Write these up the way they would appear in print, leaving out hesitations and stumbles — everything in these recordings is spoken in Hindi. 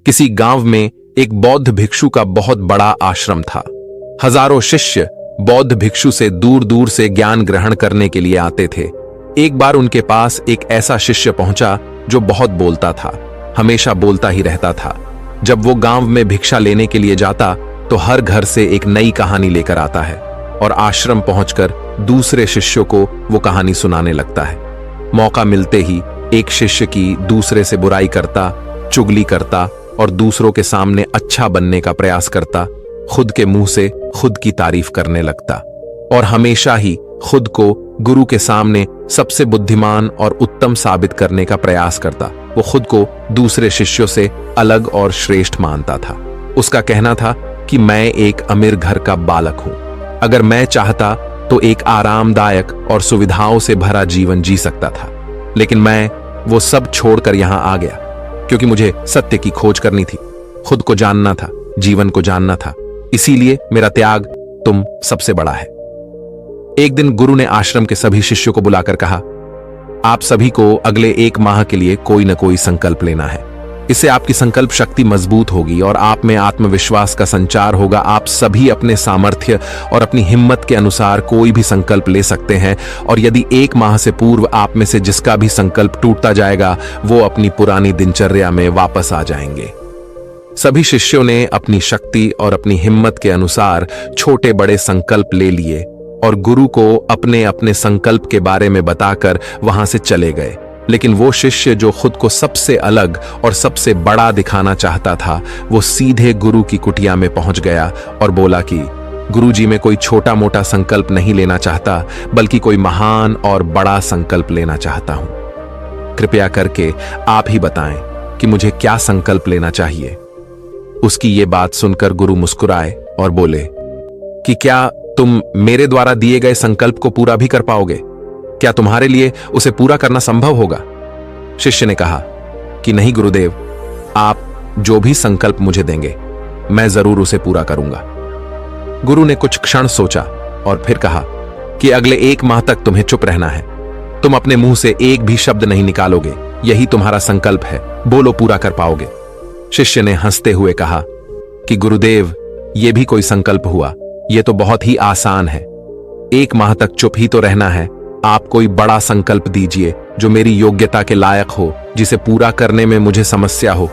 किसी गांव में एक बौद्ध भिक्षु का बहुत बड़ा आश्रम था। हजारों शिष्य बौद्ध भिक्षु से दूर दूर से ज्ञान ग्रहण करने के लिए आते थे। एक बार उनके पास एक ऐसा शिष्य पहुंचा जो बहुत बोलता था, हमेशा बोलता ही रहता था। जब वो गांव में भिक्षा लेने के लिए जाता तो हर घर से एक नई कहानी लेकर आता है और आश्रम पहुंचकर दूसरे शिष्यों को वो कहानी सुनाने लगता है। मौका मिलते ही एक शिष्य की दूसरे से बुराई करता, चुगली करता और दूसरों के सामने अच्छा बनने का प्रयास करता, खुद के मुंह से खुद की तारीफ करने लगता और हमेशा ही खुद को गुरु के सामने सबसे बुद्धिमान और उत्तम साबित करने का प्रयास करता। वो खुद को दूसरे शिष्यों से अलग और श्रेष्ठ मानता था। उसका कहना था कि मैं एक अमीर घर का बालक हूं, अगर मैं चाहता तो एक आरामदायक और सुविधाओं से भरा जीवन जी सकता था, लेकिन मैं वो सब छोड़कर यहां आ गया क्योंकि मुझे सत्य की खोज करनी थी, खुद को जानना था, जीवन को जानना था। इसीलिए मेरा त्याग तुम सबसे बड़ा है। एक दिन गुरु ने आश्रम के सभी शिष्यों को बुलाकर कहा, आप सभी को अगले 1 माह के लिए कोई न कोई संकल्प लेना है। इससे आपकी संकल्प शक्ति मजबूत होगी और आप में आत्मविश्वास का संचार होगा। आप सभी अपने सामर्थ्य और अपनी हिम्मत के अनुसार कोई भी संकल्प ले सकते हैं और यदि 1 माह से पूर्व आप में से जिसका भी संकल्प टूटता जाएगा वो अपनी पुरानी दिनचर्या में वापस आ जाएंगे। सभी शिष्यों ने अपनी शक्ति और अपनी हिम्मत के अनुसार छोटे बड़े संकल्प ले लिए और गुरु को अपने अपने संकल्प के बारे में बताकर वहां से चले गए। लेकिन वो शिष्य जो खुद को सबसे अलग और सबसे बड़ा दिखाना चाहता था, वो सीधे गुरु की कुटिया में पहुंच गया और बोला कि गुरुजी, मैं कोई छोटा मोटा संकल्प नहीं लेना चाहता, बल्कि कोई महान और बड़ा संकल्प लेना चाहता हूं। कृपया करके आप ही बताएं कि मुझे क्या संकल्प लेना चाहिए। उसकी ये बात सुनकर गुरु मुस्कुराए और बोले कि क्या तुम मेरे द्वारा दिए गए संकल्प को पूरा भी कर पाओगे? क्या तुम्हारे लिए उसे पूरा करना संभव होगा? शिष्य ने कहा कि नहीं गुरुदेव, आप जो भी संकल्प मुझे देंगे मैं जरूर उसे पूरा करूंगा। गुरु ने कुछ क्षण सोचा और फिर कहा कि अगले 1 माह तक तुम्हें चुप रहना है। तुम अपने मुंह से एक भी शब्द नहीं निकालोगे, यही तुम्हारा संकल्प है, बोलो पूरा कर पाओगे। शिष्य ने हंसते हुए कहा कि गुरुदेव, यह भी कोई संकल्प हुआ? यह तो बहुत ही आसान है। 1 माह तक चुप ही तो रहना है। आप कोई बड़ा संकल्प दीजिए जो मेरी योग्यता के लायक हो, जिसे पूरा करने में मुझे समस्या हो।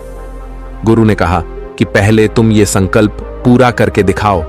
गुरु ने कहा कि पहले तुम ये संकल्प पूरा करके दिखाओ।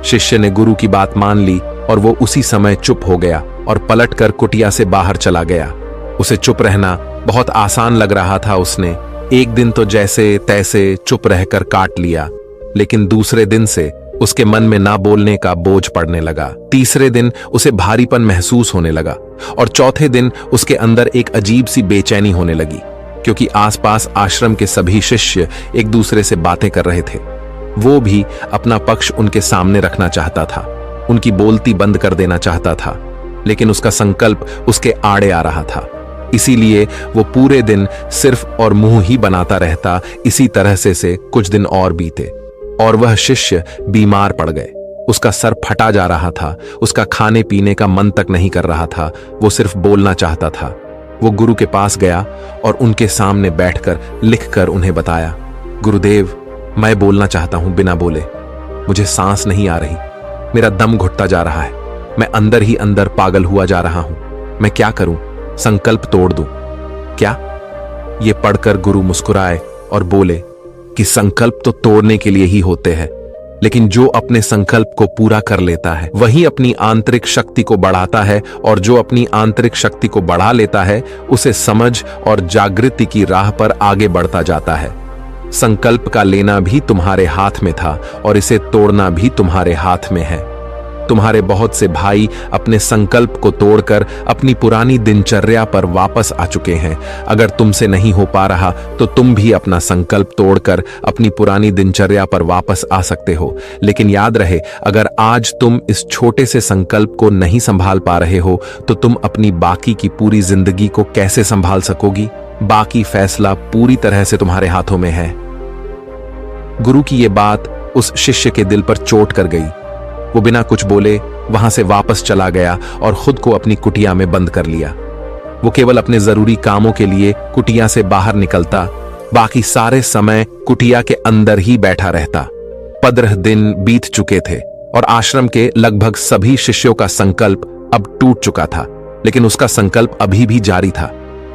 शिष्य ने गुरु की बात मान ली और वो उसी समय चुप हो गया और पलटकर कुटिया से बाहर चला गया। उसे चुप रहना बहुत आसान लग रहा था। उसने एक दिन तो जैसे तैसे चुप रहकर काट लिया, लेकिन दूसरे दिन से उसके मन में ना बोलने का बोझ पड़ने लगा। तीसरे दिन उसे भारीपन महसूस होने लगा और चौथे दिन उसके अंदर एक अजीब सी बेचैनी होने लगी, क्योंकि आसपास आश्रम के सभी शिष्य एक दूसरे से बातें कर रहे थे। वो भी अपना पक्ष उनके सामने रखना चाहता था, उनकी बोलती बंद कर देना चाहता था, लेकिन उसका संकल्प उसके आड़े आ रहा था। इसीलिए वो पूरे दिन सिर्फ और मुंह ही बनाता रहता। इसी तरह से कुछ दिन और बीते और वह शिष्य बीमार पड़ गए। उसका सर फटा जा रहा था, उसका खाने पीने का मन तक नहीं कर रहा था, वो सिर्फ बोलना चाहता था। वो गुरु के पास गया और उनके सामने बैठकर लिखकर उन्हें बताया, गुरुदेव, मैं बोलना चाहता हूं बिना बोले। मुझे सांस नहीं आ रही, मेरा दम घुटता जा रहा है, मैं अंदर ही अंदर पागल हुआ जा रहा हूं। मैं क्या करूं? संकल्प तोड़ दूं क्या? ये पढ़कर गुरु मुस्कुराए और बोले कि संकल्प तो तोड़ने के लिए ही होते हैं, लेकिन जो अपने संकल्प को पूरा कर लेता है वही अपनी आंतरिक शक्ति को बढ़ाता है, और जो अपनी आंतरिक शक्ति को बढ़ा लेता है उसे समझ और जागृति की राह पर आगे बढ़ता जाता है। संकल्प का लेना भी तुम्हारे हाथ में था और इसे तोड़ना भी तुम्हारे हाथ में है। तुम्हारे बहुत से भाई अपने संकल्प को तोड़कर अपनी पुरानी दिनचर्या पर वापस आ चुके हैं। अगर तुमसे नहीं हो पा रहा तो तुम भी अपना संकल्प तोड़कर अपनी पुरानी दिनचर्या पर वापस आ सकते हो। लेकिन याद रहे, अगर आज तुम इस छोटे से संकल्प को नहीं संभाल पा रहे हो तो तुम अपनी बाकी की पूरी जिंदगी को कैसे संभाल सकोगी? बाकी फैसला पूरी तरह से तुम्हारे हाथों में है। गुरु की ये बात उस शिष्य के दिल पर चोट कर गई। वो बिना कुछ बोले वहां से वापस चला गया और खुद को अपनी कुटिया में बंद कर लिया। वो केवल अपने जरूरी कामों के लिए कुटिया से बाहर निकलता, बाकी सारे समय कुटिया के अंदर ही बैठा रहता। 15 दिन बीत चुके थे और आश्रम के लगभग सभी शिष्यों का संकल्प अब टूट चुका था, लेकिन उसका संकल्प अभी भी जारी था।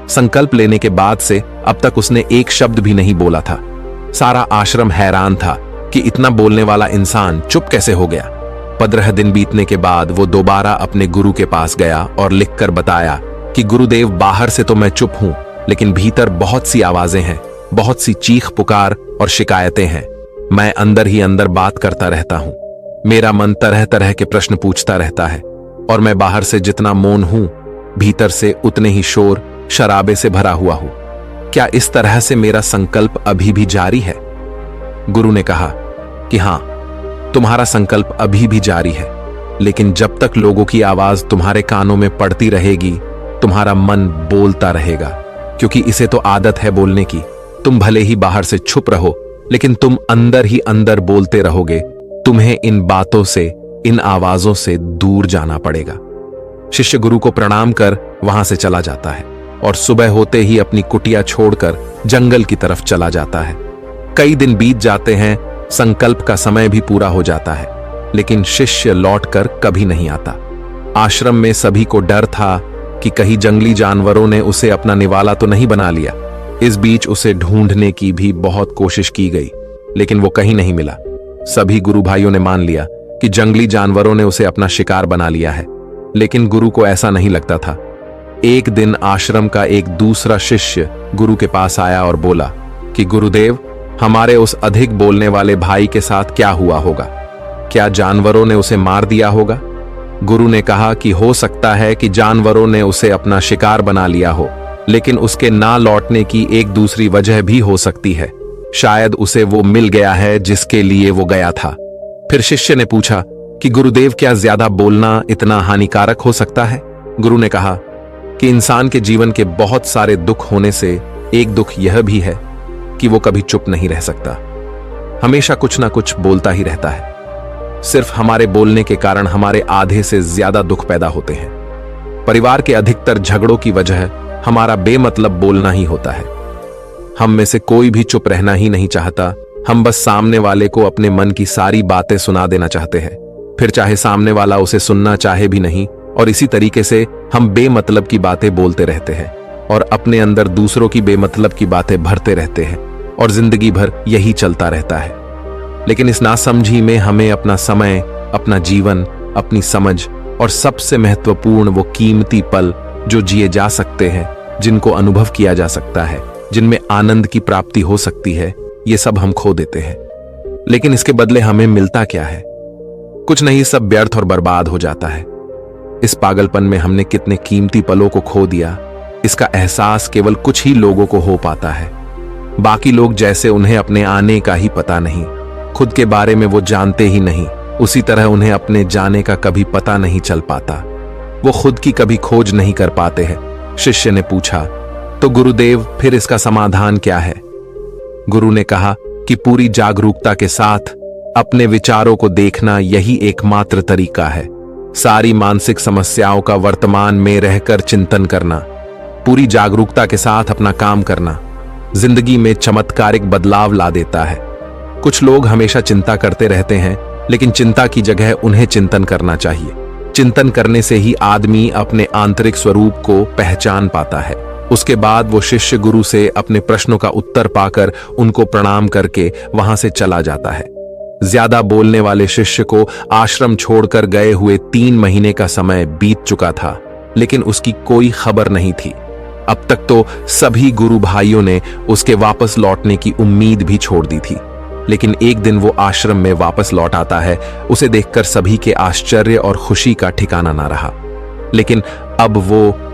संकल्प लेने के बाद से अब तक उसने एक शब्द भी नहीं बोला था। सारा आश्रम हैरान था कि इतना बोलने वाला इंसान चुप कैसे हो गया। 15 दिन बीतने के बाद वो दोबारा अपने गुरु के पास गया और लिखकर बताया कि गुरुदेव, बाहर से तो मैं चुप हूं, लेकिन भीतर बहुत सी आवाजें हैं, बहुत सी चीख पुकार और शिकायतें हैं। मैं अंदर ही अंदर बात करता रहता हूं। मेरा मन तरह तरह के प्रश्न पूछता रहता है और मैं बाहर से जितना मौन हूं, भीतर से उतने ही शोर शराबे से भरा हुआ हूं। क्या इस तरह से मेरा संकल्प अभी भी जारी है? गुरु ने कहा कि हां, तुम्हारा संकल्प अभी भी जारी है, लेकिन जब तक लोगों की आवाज तुम्हारे कानों में पड़ती रहेगी, तुम्हारा मन बोलता रहेगा, क्योंकि इसे तो आदत है बोलने की। तुम भले ही बाहर से छुप रहो, लेकिन तुम अंदर ही अंदर बोलते रहोगे। तुम्हें इन बातों से, इन आवाजों से दूर जाना पड़ेगा। शिष्य गुरु को प्रणाम कर वहां से चला जाता है और सुबह होते ही अपनी कुटिया छोड़कर जंगल की तरफ चला जाता है। कई दिन बीत जाते हैं, संकल्प का समय भी पूरा हो जाता है, लेकिन शिष्य लौटकर कभी नहीं आता। आश्रम में सभी को डर था कि कहीं जंगली जानवरों ने उसे अपना निवाला तो नहीं बना लिया। इस बीच उसे ढूंढने की भी बहुत कोशिश की गई, लेकिन वो कहीं नहीं मिला। सभी गुरु भाइयों ने मान लिया कि जंगली जानवरों ने उसे अपना शिकार बना लिया है, लेकिन गुरु को ऐसा नहीं लगता था। एक दिन आश्रम का एक दूसरा शिष्य गुरु के पास आया और बोला कि गुरुदेव, हमारे उस अधिक बोलने वाले भाई के साथ क्या हुआ होगा? क्या जानवरों ने उसे मार दिया होगा? गुरु ने कहा कि हो सकता है कि जानवरों ने उसे अपना शिकार बना लिया हो, लेकिन उसके ना लौटने की एक दूसरी वजह भी हो सकती है। शायद उसे वो मिल गया है जिसके लिए वो गया था। फिर शिष्य ने पूछा कि गुरुदेव, क्या ज्यादा बोलना इतना हानिकारक हो सकता है? गुरु ने कहा कि इंसान के जीवन के बहुत सारे दुख होने से एक दुख यह भी है कि वो कभी चुप नहीं रह सकता, हमेशा कुछ ना कुछ बोलता ही रहता है। सिर्फ हमारे बोलने के कारण हमारे आधे से ज्यादा दुख पैदा होते हैं। परिवार के अधिकतर झगड़ों की वजह हमारा बेमतलब बोलना ही होता है। हम में से कोई भी चुप रहना ही नहीं चाहता। हम बस सामने वाले को अपने मन की सारी बातें सुना देना चाहते हैं, फिर चाहे सामने वाला उसे सुनना चाहे भी नहीं। और इसी तरीके से हम बेमतलब की बातें बोलते रहते हैं और अपने अंदर दूसरों की बेमतलब की बातें भरते रहते हैं और जिंदगी भर यही चलता रहता है। लेकिन इस नासमझी में हमें अपना समय, अपना जीवन, अपनी समझ और सबसे महत्वपूर्ण वो कीमती पल जो जिए जा सकते हैं, जिनको अनुभव किया जा सकता है, जिनमें आनंद की प्राप्ति हो सकती है, ये सब हम खो देते हैं। लेकिन इसके बदले हमें मिलता क्या है? कुछ नहीं, सब व्यर्थ और बर्बाद हो जाता है। इस पागलपन में हमने कितने कीमती पलों को खो दिया, इसका एहसास केवल कुछ ही लोगों को हो पाता है। बाकी लोग जैसे उन्हें अपने आने का ही पता नहीं, खुद के बारे में वो जानते ही नहीं, उसी तरह उन्हें अपने जाने का कभी पता नहीं चल पाता। वो खुद की कभी खोज नहीं कर पाते हैं। शिष्य ने पूछा, तो गुरुदेव, फिर इसका समाधान क्या है? गुरु ने कहा कि पूरी जागरूकता के साथ अपने विचारों को देखना यही एकमात्र तरीका है। सारी मानसिक समस्याओं का वर्तमान में रहकर चिंतन करना, पूरी जागरूकता के साथ अपना काम करना जिंदगी में चमत्कारिक बदलाव ला देता है। कुछ लोग हमेशा चिंता करते रहते हैं, लेकिन चिंता की जगह उन्हें चिंतन करना चाहिए। चिंतन करने से ही आदमी अपने आंतरिक स्वरूप को पहचान पाता है। उसके बाद वो शिष्य गुरु से अपने प्रश्नों का उत्तर पाकर उनको प्रणाम करके वहां से चला जाता है। ज्यादा बोलने वाले शिष्य को आश्रम छोड़कर गए हुए 3 महीने का समय बीत चुका था, लेकिन उसकी कोई खबर नहीं थी। अब तक तो सभी गुरु भाइयों ने उसके वापस लौटने की उम्मीद भी छोड़ दी थी, लेकिन एक दिन वो आश्रम में वापस लौट आता है। उसे देखकर सभी के आश्चर्य और खुशी का ठिकाना ना रहा। लेकिन अब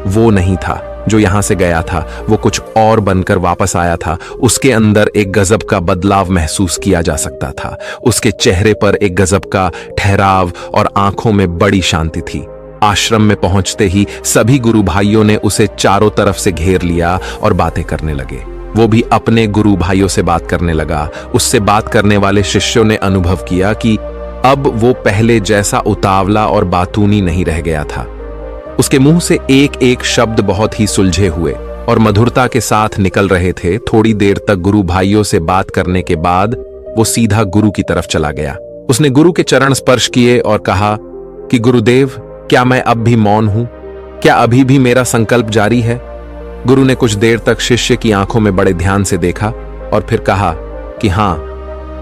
वो नहीं था जो यहां से गया था, वो कुछ और बनकर वापस आया था। उसके अंदर एक गजब का बदलाव महसूस किया जा सकता था। उसके चेहरे पर एक गजब का ठहराव और आंखों में बड़ी शांति थी। आश्रम में पहुंचते ही सभी गुरु भाइयों ने उसे चारों तरफ से घेर लिया और बातें करने लगे। वो भी अपने गुरु भाइयों से बात करने लगा। उससे बात करने वाले शिष्यों ने अनुभव किया कि अब वो पहले जैसा उतावला और बातूनी नहीं रह गया था। उसके मुंह से एक एक शब्द बहुत ही सुलझे हुए और मधुरता के साथ निकल रहे थे। थोड़ी देर तक गुरु भाइयों से बात करने के बाद वो सीधा गुरु की तरफ चला गया। उसने गुरु के चरण स्पर्श किए और कहा कि गुरुदेव, क्या मैं अब भी मौन हूं? क्या अभी भी मेरा संकल्प जारी है? गुरु ने कुछ देर तक शिष्य की आंखों में बड़े ध्यान से देखा और फिर कहा कि हां,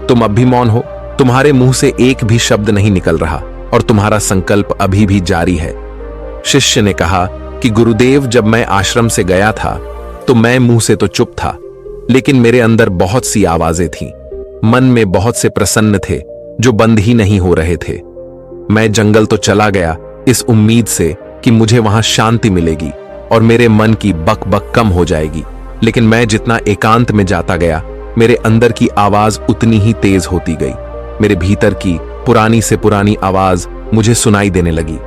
तुम अब भी मौन हो। तुम्हारे मुंह से एक भी शब्द नहीं निकल रहा और तुम्हारा संकल्प अभी भी जारी है। शिष्य ने कहा कि गुरुदेव, जब मैं आश्रम से गया था तो मैं मुंह से तो चुप था, लेकिन मेरे अंदर बहुत सी आवाजें थीं। मन में बहुत से प्रसन्न थे जो बंद ही नहीं हो रहे थे। मैं जंगल तो चला गया इस उम्मीद से कि मुझे वहां शांति मिलेगी और मेरे मन की बक कम हो जाएगी, लेकिन मैं जितना एकांत में जाता गया, मेरे अंदर की आवाज उतनी ही तेज होती गई। मेरे भीतर की पुरानी से पुरानी आवाज मुझे सुनाई देने लगी।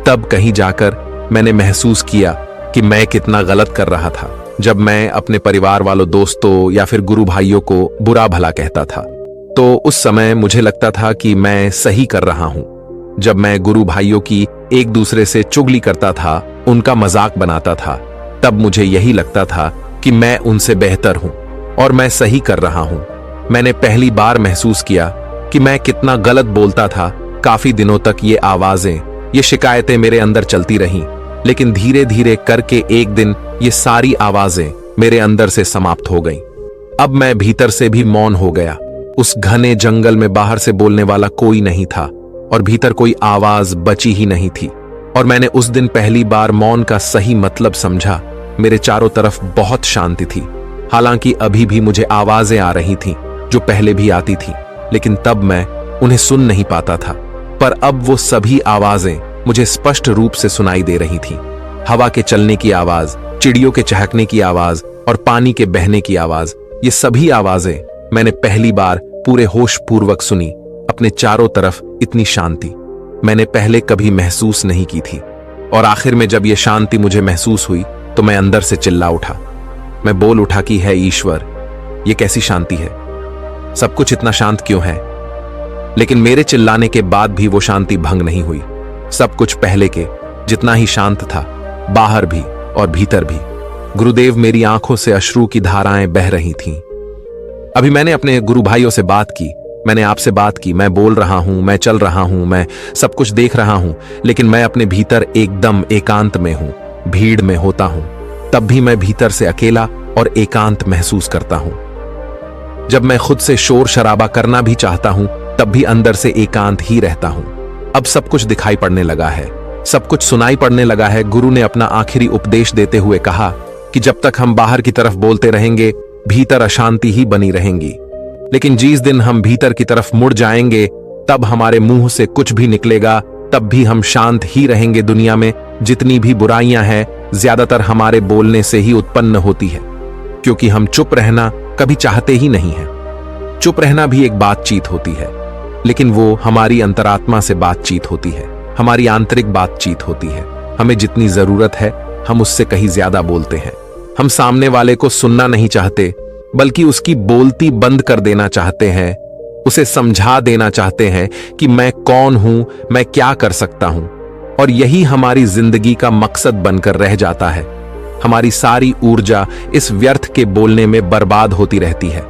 तब कहीं जाकर मैंने महसूस किया कि मैं कितना गलत कर रहा था। जब मैं अपने परिवार वालों, दोस्तों या फिर गुरु भाइयों को बुरा भला कहता था तो उस समय मुझे लगता था कि मैं सही कर रहा हूं। जब मैं गुरु भाइयों की एक दूसरे से चुगली करता था, उनका मजाक बनाता था, तब मुझे यही लगता था कि मैं उनसे बेहतर हूं और मैं सही कर रहा हूं। मैंने पहली बार महसूस किया कि मैं कितना गलत बोलता था। काफी दिनों तक ये आवाजें, ये शिकायतें मेरे अंदर चलती रहीं, लेकिन धीरे धीरे करके एक दिन ये सारी आवाजें मेरे अंदर से समाप्त हो गईं। अब मैं भीतर से भी मौन हो गया। उस घने जंगल में बाहर से बोलने वाला कोई नहीं था और भीतर कोई आवाज बची ही नहीं थी। और मैंने उस दिन पहली बार मौन का सही मतलब समझा। मेरे चारों तरफ बहुत शांति थी। हालांकि अभी भी मुझे आवाजें आ रही थीं जो पहले भी आती थीं, लेकिन तब मैं उन्हें सुन नहीं पाता था। पर अब वो सभी आवाजें मुझे स्पष्ट रूप से सुनाई दे रही थीं। हवा के चलने की आवाज, चिड़ियों के चहकने की आवाज और पानी के बहने की आवाज, ये सभी आवाजें मैंने पहली बार पूरे होश पूर्वक सुनी। अपने चारों तरफ इतनी शांति मैंने पहले कभी महसूस नहीं की थी। और आखिर में जब यह शांति मुझे महसूस हुई तो मैं अंदर से चिल्ला उठा। मैं बोल उठा कि है ईश्वर, ये कैसी शांति है? सब कुछ इतना शांत क्यों है? लेकिन मेरे चिल्लाने के बाद भी वो शांति भंग नहीं हुई। सब कुछ पहले के जितना ही शांत था, बाहर भी और भीतर भी। गुरुदेव, मेरी आंखों से अश्रु की धाराएं बह रही थीं। अभी मैंने अपने गुरु भाइयों से बात की, मैंने आपसे बात की। मैं बोल रहा हूं, मैं चल रहा हूं, मैं सब कुछ देख रहा हूं, लेकिन मैं अपने भीतर एकदम एकांत में हूं। भीड़ में होता हूं तब भी मैं भीतर से अकेला और एकांत महसूस करता हूं। जब मैं खुद से शोर शराबा करना भी चाहता हूं तब भी अंदर से एकांत ही रहता हूं। अब सब कुछ दिखाई पड़ने लगा है, सब कुछ सुनाई पड़ने लगा है। गुरु ने अपना आखिरी उपदेश देते हुए कहा कि जब तक हम बाहर की तरफ बोलते रहेंगे, भीतर अशांति ही बनी रहेंगी, लेकिन जिस दिन हम भीतर की तरफ मुड़ जाएंगे, तब हमारे मुंह से कुछ भी निकलेगा, तब भी हम शांत ही रहेंगे। दुनिया में जितनी भी बुराइयां हैं, ज्यादातर हमारे बोलने से ही उत्पन्न होती है, क्योंकि हम चुप रहना कभी चाहते ही नहीं है। चुप रहना भी एक बातचीत होती है, लेकिन वो हमारी अंतरात्मा से बातचीत होती है, हमारी आंतरिक बातचीत होती है। हमें जितनी जरूरत है हम उससे कहीं ज्यादा बोलते हैं। हम सामने वाले को सुनना नहीं चाहते, बल्कि उसकी बोलती बंद कर देना चाहते हैं। उसे समझा देना चाहते हैं कि मैं कौन हूं, मैं क्या कर सकता हूं। और यही हमारी जिंदगी का मकसद बनकर रह जाता है। हमारी सारी ऊर्जा इस व्यर्थ के बोलने में बर्बाद होती रहती है।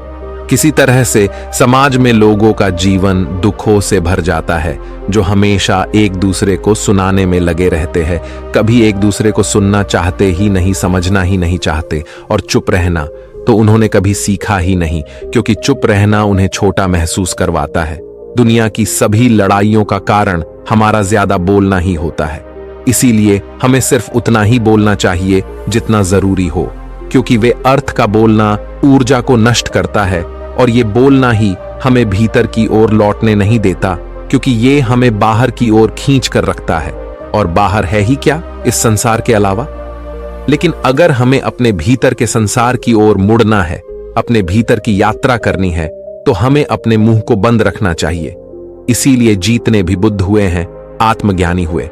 किसी तरह से समाज में लोगों का जीवन दुखों से भर जाता है, जो हमेशा एक दूसरे को सुनाने में लगे रहते हैं। कभी एक दूसरे को सुनना चाहते ही नहीं, समझना ही नहीं चाहते। और चुप रहना तो उन्होंने कभी सीखा ही नहीं, क्योंकि चुप रहना उन्हें छोटा महसूस करवाता है। दुनिया की सभी लड़ाइयों का कारण हमारा ज्यादा बोलना ही होता है। इसीलिए हमें सिर्फ उतना ही बोलना चाहिए जितना जरूरी हो, क्योंकि वे अर्थ का बोलना ऊर्जा को नष्ट करता है, और ये बोलना ही हमें भीतर की ओर लौटने नहीं देता, क्योंकि ये हमें बाहर की ओर खींच कर रखता है। और बाहर है ही क्या इस संसार के अलावा? लेकिन अगर हमें अपने भीतर के संसार की ओर मुड़ना है, अपने भीतर की यात्रा करनी है, तो हमें अपने मुंह को बंद रखना चाहिए। इसीलिए जीतने भी बुद्ध हुए हैं, आत्मज्ञानी हुए।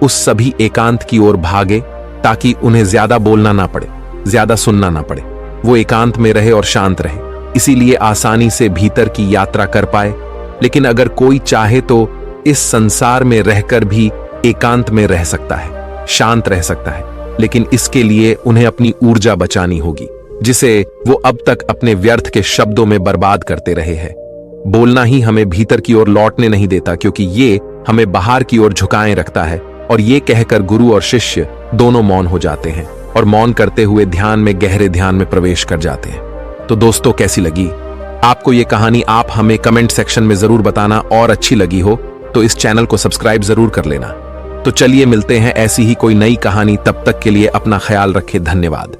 उस सभी एकांत की ओर भागे ताकि उन्हें ज्यादा बोलना ना पड़े, ज्यादा सुनना ना पड़े। वो एकांत में रहे और शांत रहे, इसीलिए आसानी से भीतर की यात्रा कर पाए। लेकिन अगर कोई चाहे तो इस संसार में रहकर भी एकांत में रह सकता है, शांत रह सकता है। लेकिन इसके लिए उन्हें अपनी ऊर्जा बचानी होगी, जिसे वो अब तक अपने व्यर्थ के शब्दों में बर्बाद करते रहे हैं। बोलना ही हमें भीतर की ओर लौटने नहीं देता, क्योंकि ये हमें बाहर की ओर झुकाए रखता है। और ये कहकर गुरु और शिष्य दोनों मौन हो जाते हैं और मौन करते हुए ध्यान में, गहरे ध्यान में प्रवेश कर जाते हैं। तो दोस्तों, कैसी लगी आपको ये कहानी? आप हमें कमेंट सेक्शन में जरूर बताना, और अच्छी लगी हो तो इस चैनल को सब्सक्राइब जरूर कर लेना। तो चलिए मिलते हैं ऐसी ही कोई नई कहानी, तब तक के लिए अपना ख्याल रखें। धन्यवाद।